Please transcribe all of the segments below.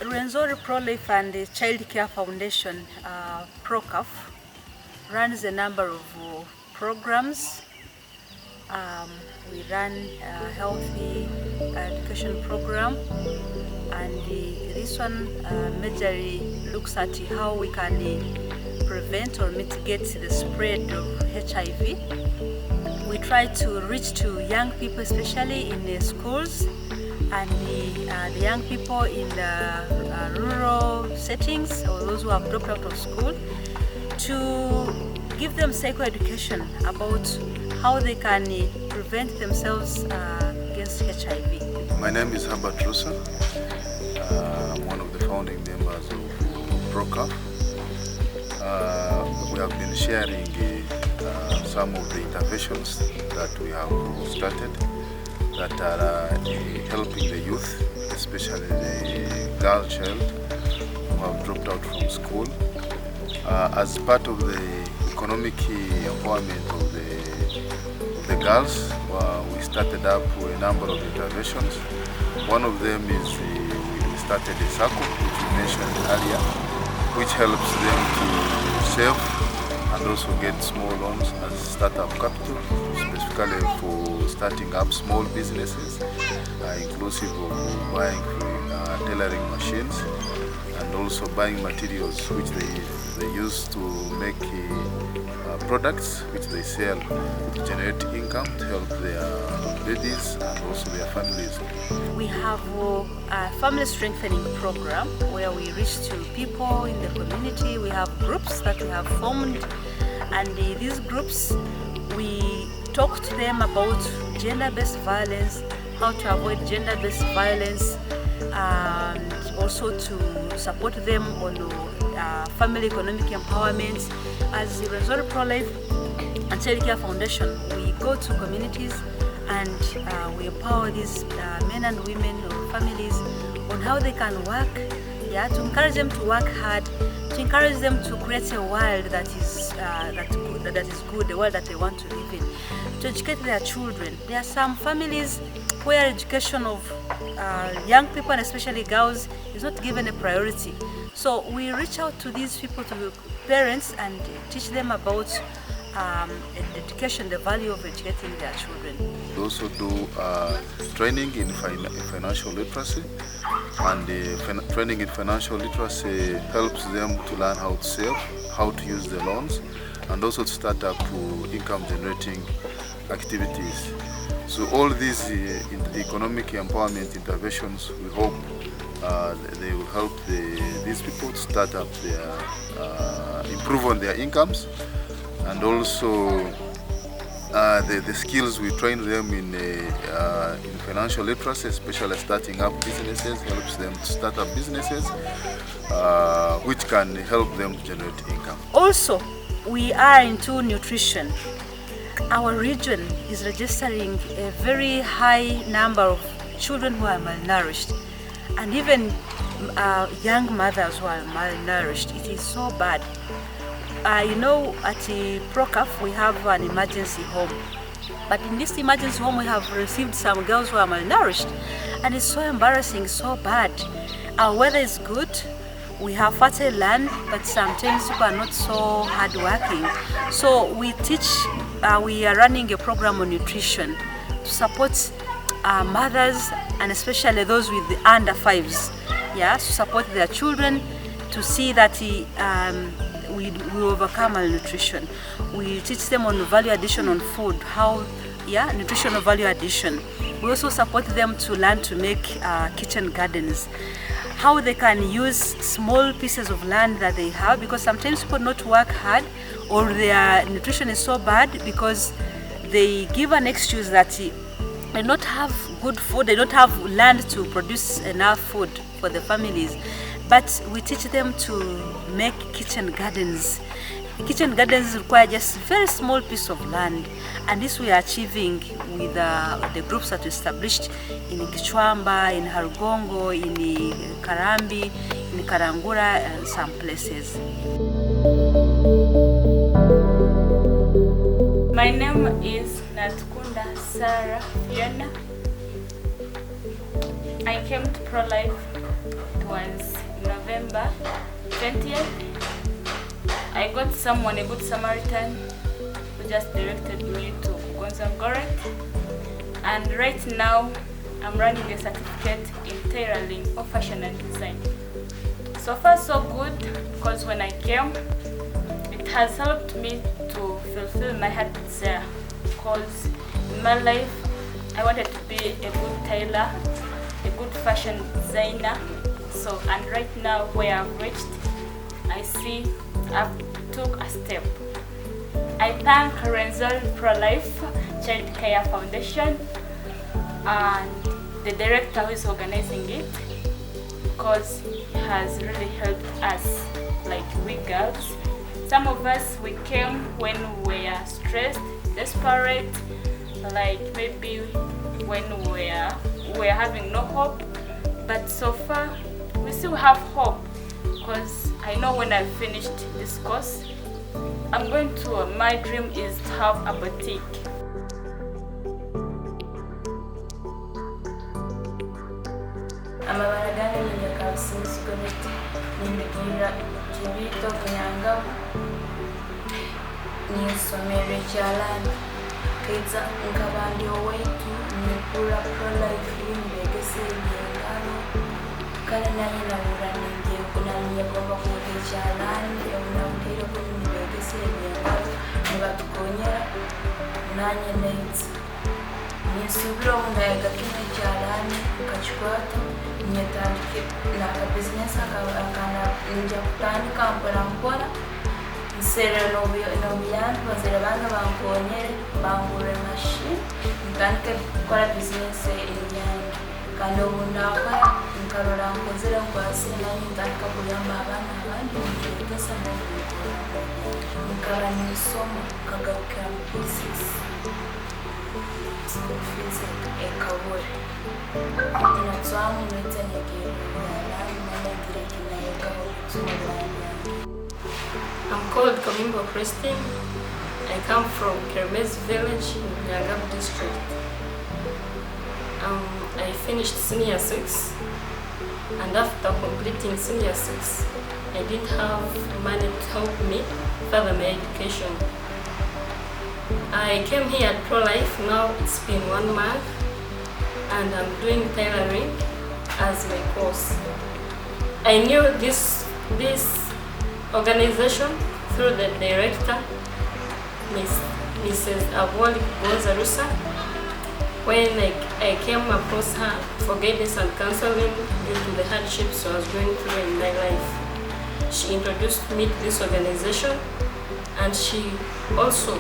Rwenzori, Prolife and the Child Care Foundation, PROCAF, runs a number of programs. We run a healthy education program, and this one majorly looks at how we can prevent or mitigate the spread of HIV. We try to reach to young people, especially in the schools, and the young people in the rural settings, or those who have dropped out of school, to give them psychoeducation about how they can prevent themselves against HIV. My name is Herbert Rusa. I'm one of the founding members of PROCAF. We have been sharing some of the interventions that we have started that are helping the youth, especially the girl child who have dropped out from school. As part of the economic empowerment of the girls, we started up with a number of interventions. One of them is we started a circle, which we mentioned earlier, which helps them to save and also get small loans as startup capital, specifically for starting up small businesses, inclusive of buying tailoring machines and also buying materials which they use to make products which they sell to generate income to help their babies and also their families. We have a family strengthening program where we reach to people in the community. We have groups that we have formed, and these groups, we talk to them about gender-based violence, how to avoid gender-based violence, and also to support them on family economic empowerment. As Rwenzori, Prolife and Child Care Foundation, we go to communities and we empower these men and women or families on how they can work, to encourage them to work hard, to encourage them to create a world that is good, a world that they want to live in, to educate their children. There are some families where education of young people, and especially girls, is not given a priority. So we reach out to these people, to parents, and teach them about education, the value of educating their children. We also do training in financial literacy, and training in financial literacy helps them to learn how to save, how to use the loans, and also to start up income generating activities. So all these economic empowerment interventions, we hope they will help these people to start up their, improve on their incomes, and also the skills we train them in financial literacy, especially starting up businesses, helps them to start up businesses, which can help them to generate income. Also, we are into nutrition. Our region is registering a very high number of children who are malnourished, and even young mothers who are malnourished. It is so bad. At the PROCAF we have an emergency home, but in this emergency home we have received some girls who are malnourished, and it's so embarrassing, so bad. Our weather is good, we have fertile land, but sometimes people are not so hardworking. So we are running a program on nutrition to support mothers, and especially those with the under fives, to support their children, to see that we overcome malnutrition. We teach them on value addition on food, nutritional value addition. We also support them to learn to make kitchen gardens, how they can use small pieces of land that they have, because sometimes people not work hard, or their nutrition is so bad because they give an excuse that they don't have good food, they don't have land to produce enough food for the families. But we teach them to make kitchen gardens. Kitchen gardens require just a very small piece of land, and this we are achieving with the groups that we established in Kichwamba, in Harugongo, in Karambi, in Karangura, and some places. My name is Natkunda Sarah Fiona. I came to Prolife. It was November 20th, I got someone, a good Samaritan, who just directed me to Rwenzori, and right now I'm running a certificate in tailoring or fashion and design. So far so good, because when I came, it has helped me to fulfill my heart desire, because in my life I wanted to be a good tailor, a good fashion designer. So, and right now where I've reached, I see I've took a step. I thank Rwenzori Prolife Child Care Foundation and the director who is organizing it, because he has really helped us, like we girls. Some of us, we came when we were stressed, desperate, like maybe when we were having no hope, but so far we still have hope, because I know when I finished this course, I'm going to, my dream is to have a boutique. Amabaragane nijakabisinzigometi nimbigira kibito kunyanga nisomero ekyalani kaiza nkabandi owaitu nikura Prolife yimbegese ebyengalo kale nanye nabura ningiye kunaniye gomba kuwuga ekyalani ebunabutaire kuri nibegese ebyengalo nibatukonyera nanye naiza nisubira omundayaga kino ekyalani nkakikwata nyetandike naka business akana ninja kutandika mpora mpora nsere nobiyantu bazere banga bankonyere bangure machine ntandike gukora business enyange kandi ubu ndakora nkarora nkozere nkwasire nanjye ntandika kuyamba abana abandi mugegesa nabikora nkaba nisoma kagarukira mu pieces ekabure I'm called Kamimbo Christine. I come from Kermes village in Nyangab district. I finished senior 6, and after completing senior 6, I didn't have money to help me further my education. I came here at Prolife, now it's been 1 month, and I'm doing tailoring as my course. I knew this organization through the director, Mrs. Avoli Gonzarusa, when I came across her for guidance and counseling due to the hardships I was going through in my life. She introduced me to this organization, and she also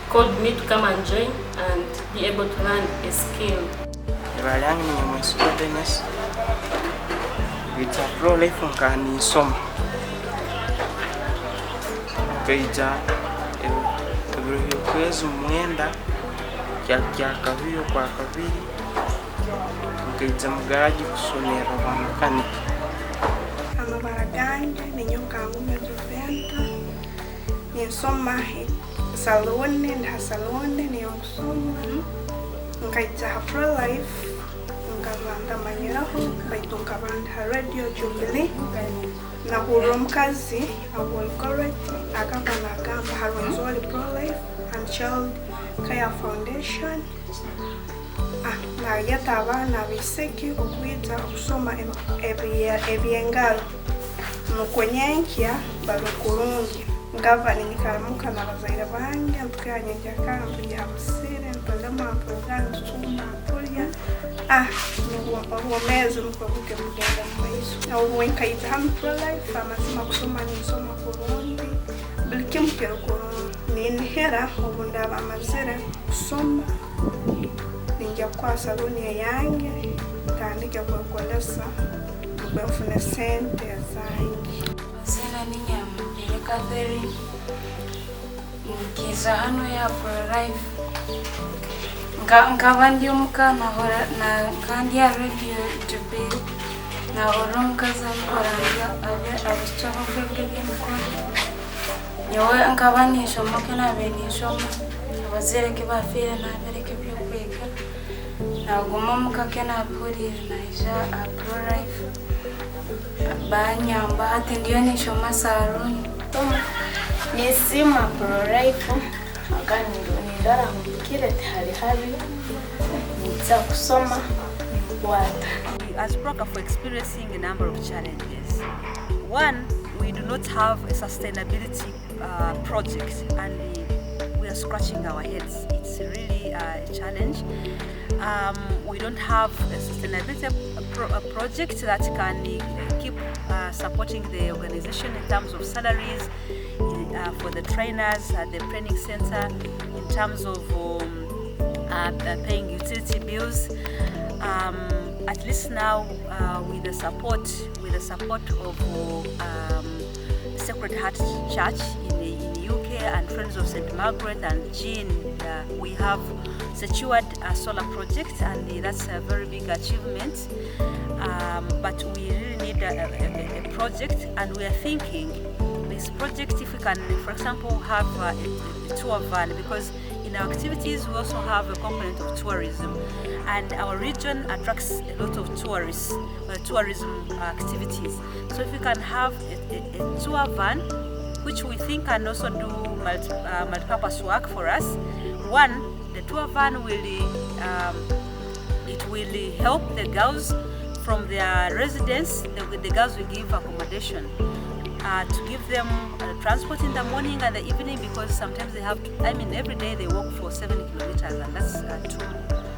called me to come and join and be able to learn a skill. It's a Prolife nkani som. Kaija ebiro kwezi mwenda kya kabiri kwa kabiri. Kaija mugaraji kusomera bamukani. Amabaraganje ninyokangu mejuventa. Nisoma salone nda salone niyosoma. Nkaija ha Prolife. Nkabanda manyiraho baitunkabanda radio Jubilee na hurumkazi awolcorrect akabana gamba Rwenzori Prolife and Child Care Foundation na yata abana biseki okwiza okusoma ebyengalo nokwenyenkya barukurungi ngava ninkaramuka na bazaire bange ntukanye njakambu yamusire ntolema program tsuma polya uomezi mukwabuke mugenda mumaiso ubu nkaita hano Prolife amazima kusoma nisoma kurungi buli kimu kiri kurungi ninihera ubu ndaba amazire kusoma ninjya kwa saloni yange ntandike kukolesa mfune sente zange zina ninyama Kateri nkiza hano ya Prolife nkaba ndi umukana hora na kandi ya radio Jubilee na horumkaza koranga abichako kwebwe mukora nyewe nkaba nishomoke na benishoma abazere ke bafire na bereke byo kweka na guma mukake na puri na ija a Prolife banyamba hati ndio nishoma saruni nisima Prolife agani ndara humbikire hali habi niza kusoma wata. As Prolife, we're experiencing a number of challenges. One, we do not have a sustainability project, and we are scratching our heads. It's really a challenge. We don't have a sustainability project that can keep supporting the organization in terms of salaries for the trainers at the training center, in terms of paying utility bills. At least now, with the support of Sacred Heart Church in the UK and Friends of St. Margaret and Jean, we have secured a solar project, and that's a very big achievement. But we really need a project, and we are thinking this project, if we can, for example, have a tour van, because in our activities we also have a component of tourism, and our region attracts a lot of tourists, tourism activities. So if we can have a tour van, which we think can also do multi-purpose work for us. One, the tour van will help the girls from their residence. The girls will give accommodation to give them transport in the morning and the evening, because sometimes they have to, every day they walk for 7 kilometers, and that's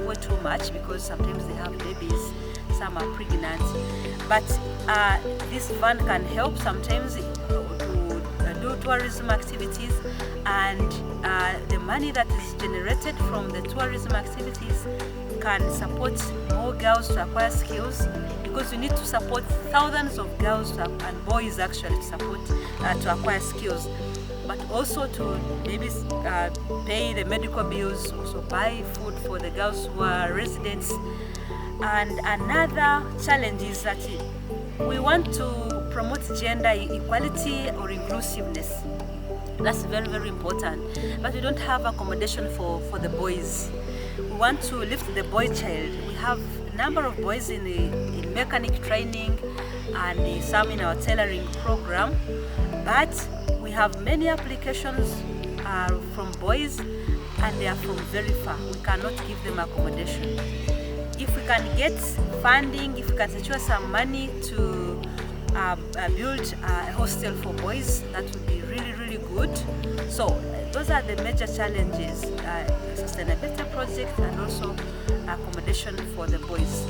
way too much, because sometimes they have babies, some are pregnant. But this van can help sometimes to do tourism activities, and the money that is generated from the tourism activities can support more girls to acquire skills, because we need to support thousands of girls and boys actually to support to acquire skills, but also to maybe pay the medical bills, also buy food for the girls who are residents. And another challenge is that we want to promote gender equality or inclusiveness. That's very, very important. But we don't have accommodation for the boys. We want to lift the boy child. We have a number of boys in mechanic training and some in our tailoring program, but we have many applications from boys, and they are from very far. We cannot give them accommodation. If we can get funding, if we can secure some money to build a hostel for boys, that would be really, really good. So those are the major challenges: sustainability project and also accommodation for the boys.